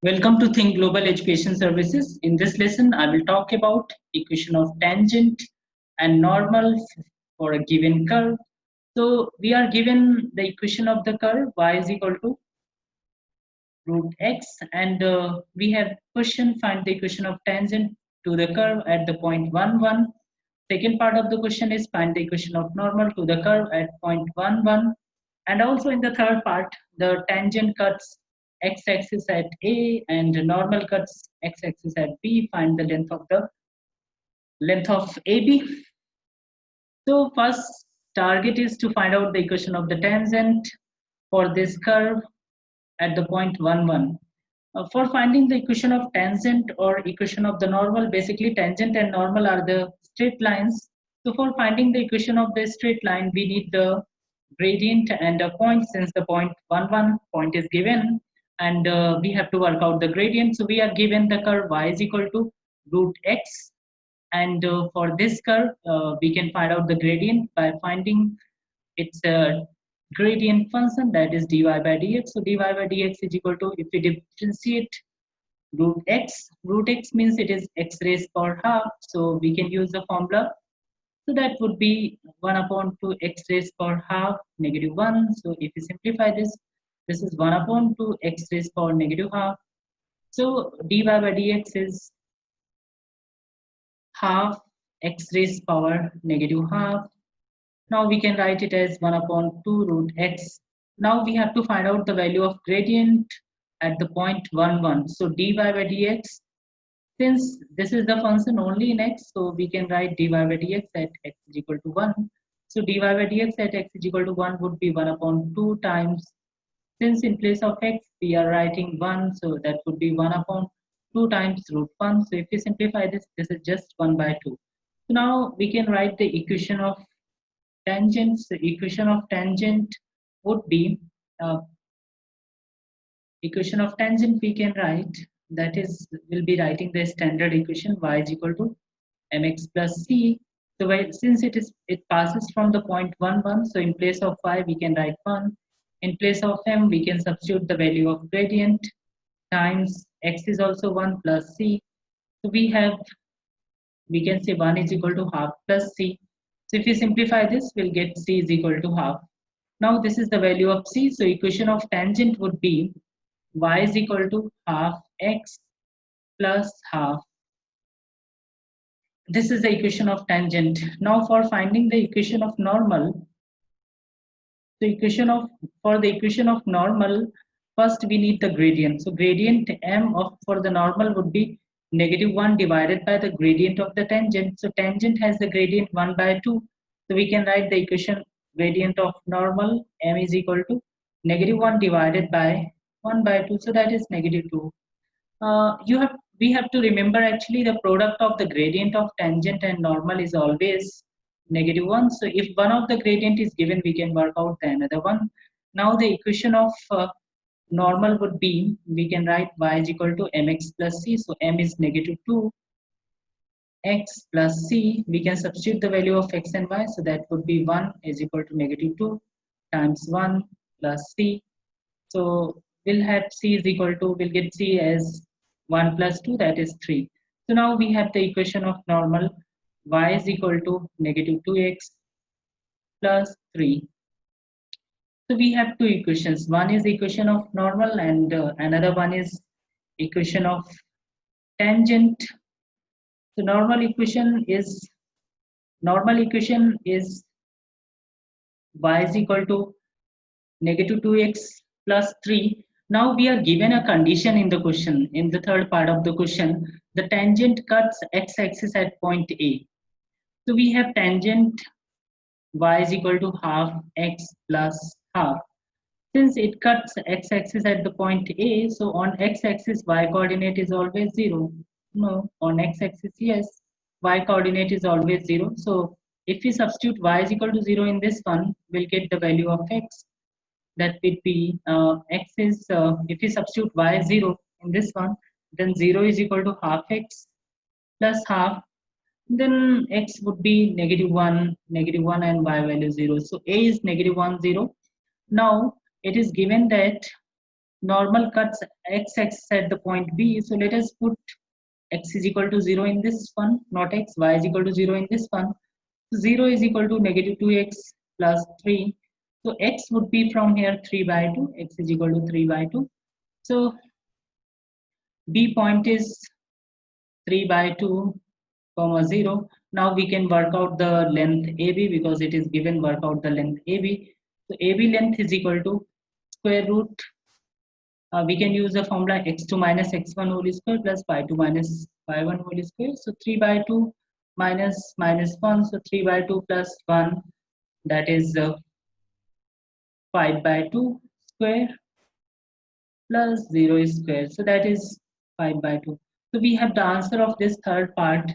Welcome to Think Global Education Services. In this lesson, I will talk about equation of tangent and normal for a given curve. So we are given the equation of the curve y is equal to root x, and we have question find the equation of tangent to the curve at the point 1 1. Second part of the question is find the equation of normal to the curve at point 1 1. And also in the third part, the tangent cuts x-axis at A and the normal cuts x-axis at B. Find the length of AB. So first target is to find out the equation of the tangent for this curve at the point 1 1. For finding the equation of tangent or equation of the normal, basically tangent and normal are the straight lines. So for finding the equation of the straight line, we need the gradient and a point. Since the point 1 1 point is given, and we have to work out the gradient. So we are given the curve y is equal to root x, and for this curve, we can find out the gradient by finding its gradient function, that is dy by dx. So dy by dx is equal to, if we differentiate root x means it is x raised power half, so we can use the formula. So that would be 1 upon 2 x raised power half negative 1. So if we simplify this, this is 1 upon 2 x raised power negative half. So dy by dx is half x raised power negative half. Now we can write it as 1 upon 2 root x. Now we have to find out the value of gradient at the point 1 1. So dy by dx, since this is the function only in x, so we can write dy by dx at x is equal to 1. So dy by dx at x is equal to 1 would be 1 upon 2 times, since in place of x we are writing 1, so that would be 1 upon 2 times root 1. So if we simplify this, this is just 1 by 2. So now we can write the equation of tangents. The equation of tangent would be equation of tangent we can write, that is, we'll be writing the standard equation y is equal to mx plus c. So since it passes from the point 1 1, so in place of y we can write 1. In place of m we can substitute the value of gradient times x is also 1 plus c. So we can say 1 is equal to half plus c. So if we simplify this, we'll get c is equal to half. Now this is the value of c. So equation of tangent would be y is equal to half x plus half. This is the equation of tangent. Now for finding the equation of normal, for the equation of normal, first we need the gradient. So gradient m of for the normal would be negative 1 divided by the gradient of the tangent. So tangent has the gradient 1 by 2. So we can write the equation gradient of normal m is equal to negative 1 divided by 1 by 2. So that is negative 2. We have to remember actually the product of the gradient of tangent and normal is always negative 1. So if one of the gradient is given, we can work out the another one. Now the equation of normal would be, we can write y is equal to mx plus c. So m is negative 2 x plus c. We can substitute the value of x and y. So that would be 1 is equal to negative 2 times 1 plus c. So we'll have c is equal to, we'll get c as 1 plus 2, that is 3. So now we have the equation of normal y is equal to negative 2x plus 3. So we have two equations. One is equation of normal and another one is equation of tangent. So normal equation is y is equal to negative 2x plus 3. Now we are given a condition in the question, in the third part of the question. The tangent cuts x-axis at point A. So we have tangent y is equal to half x plus half. Since it cuts x-axis at the point A, so on x-axis y coordinate is always 0. No, on x-axis yes, y coordinate is always 0. So if we substitute y is equal to 0 in this one, we'll get the value of x. That would be x is, if we substitute y 0 in this one, then 0 is equal to half x plus half. Then x would be negative 1 and y value 0. So a is negative 1 0. Now it is given that normal cuts x-axis at the point B. So let us put x is equal to 0 in this one, not x, y is equal to 0 in this one. So 0 is equal to negative 2x plus 3. So x would be from here 3 by 2, x is equal to 3 by 2. So B point is 3 by 2 comma 0. Now we can work out the length AB because it is given, work out the length AB. So AB length is equal to square root, we can use the formula x2 minus x1 whole square plus y2 minus y1 whole square. So 3 by 2 minus minus 1, so 3 by 2 plus 1, that is 5 by 2 square plus 0 square, so that is 5 by 2. So we have the answer of this third part.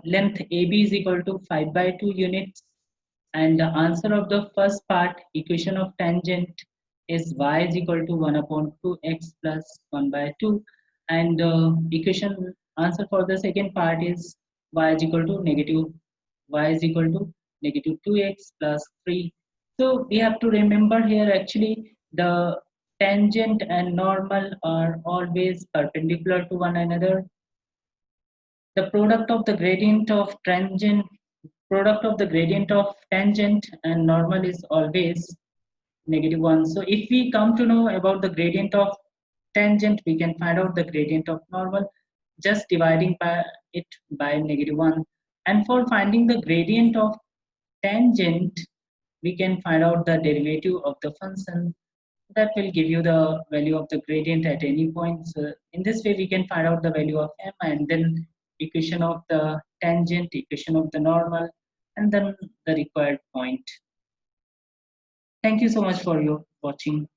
Length AB is equal to 5 by 2 units, and the answer of the first part, equation of tangent, is y is equal to 1 upon 2x plus 1 by 2, and equation answer for the second part is y is equal to negative 2x plus 3. So we have to remember here actually the tangent and normal are always perpendicular to one another. The product of the gradient of tangent and normal is always negative 1. So if we come to know about the gradient of tangent, we can find out the gradient of normal just dividing by it by negative 1. And for finding the gradient of tangent, we can find out the derivative of the function that will give you the value of the gradient at any point. So in this way, we can find out the value of m, and then equation of the tangent, equation of the normal, and then the required point. Thank you so much for your watching.